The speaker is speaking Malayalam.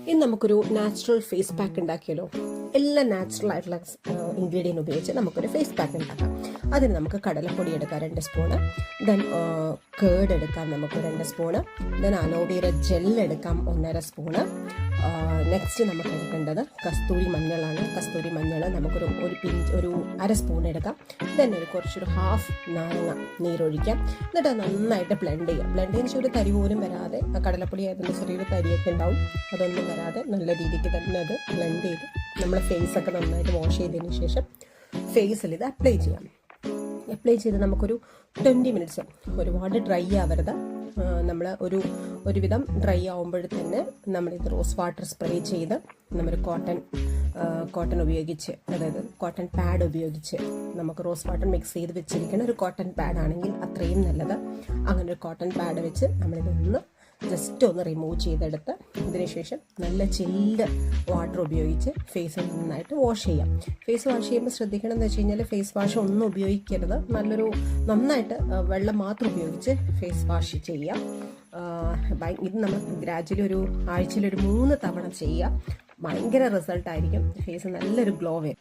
ഇനി നമുക്കൊരു നാച്ചുറൽ ഫേസ് പാക്ക് ഉണ്ടാക്കിയാലോ. എല്ലാം നാച്ചുറൽ ആയിട്ടുള്ള ഇൻഗ്രീഡിയൻറ്റ് ഉപയോഗിച്ച് നമുക്കൊരു ഫേസ് പാക്ക് ഉണ്ടാക്കാം. അതിന് നമുക്ക് കടലപ്പൊടി എടുക്കാം 2 സ്പൂണ്, ദെൻ കേർഡ് എടുക്കാം നമുക്ക് 2 സ്പൂണ്, ദെൻ അലോവേര ജെൽ എടുക്കാം 1.5 സ്പൂണ്. നെക്സ്റ്റ് നമുക്ക് എടുക്കേണ്ടത് കസ്തൂരി മഞ്ഞളാണ്. കസ്തൂരി മഞ്ഞൾ നമുക്കൊരു ഒരു 1/2 സ്പൂൺ എടുക്കാം. ദെൻ കുറച്ചൊരു ഹാഫ് നാരങ്ങ നീരൊഴിക്കാം. എന്നിട്ട് നന്നായിട്ട് ബ്ലെൻഡ് ചെയ്യാം. ബ്ലെൻഡ് ചെയ്യുന്ന ഒരു തരി പോലും വരാതെ, കടലപ്പൊടി ആയതിൻ്റെ ചെറിയൊരു തരിയൊക്കെ ഉണ്ടാവും, അതൊന്നും വരാതെ നല്ല രീതിക്ക് തന്നെ അത് ബ്ലെൻഡ് ചെയ്ത് നമ്മൾ ഫേസൊക്കെ നന്നായിട്ട് വാഷ് ചെയ്തതിന് ശേഷം ഫേസിൽ ഇത് അപ്ലൈ ചെയ്യാം. അപ്ലൈ ചെയ്ത് നമുക്കൊരു 20 മിനിറ്റ്സ്, ഒരുപാട് ഡ്രൈ ആവരുത്, നമ്മൾ ഒരുവിധം ഡ്രൈ ആവുമ്പോൾ തന്നെ നമ്മളിത് റോസ് വാട്ടർ സ്പ്രേ ചെയ്ത് നമ്മൾ കോട്ടൺ ഉപയോഗിച്ച്, അതായത് കോട്ടൺ പാഡ് ഉപയോഗിച്ച്, നമുക്ക് റോസ് വാട്ടർ മിക്സ് ചെയ്ത് വെച്ചിരിക്കുന്ന ഒരു കോട്ടൺ പാഡ് ആണെങ്കിൽ അത്രയും നല്ലത്. അങ്ങനെ ഒരു കോട്ടൺ പാഡ് വെച്ച് നമ്മളിതൊന്ന് ജസ്റ്റ് ഒന്ന് റിമൂവ് ചെയ്തെടുത്ത് അതിനുശേഷം നല്ല ചില്ഡ് വാട്ടർ ഉപയോഗിച്ച് ഫേസ് നന്നായിട്ട് വാഷ് ചെയ്യാം. ഫേസ് വാഷ് ചെയ്യുമ്പോൾ ശ്രദ്ധിക്കണം എന്ന് വെച്ച് കഴിഞ്ഞാൽ ഫേസ് വാഷ് ഒന്നും ഉപയോഗിക്കരുത്, നന്നായിട്ട് വെള്ളം മാത്രം ഉപയോഗിച്ച് ഫേസ് വാഷ് ചെയ്യാം. ഇത് നമ്മൾ ഗ്രാജുവലി ആഴ്ചയിൽ 3 തവണ ചെയ്യാം. ഭയങ്കര റിസൾട്ടായിരിക്കും, ഫേസ് നല്ലൊരു ഗ്ലോ വരും.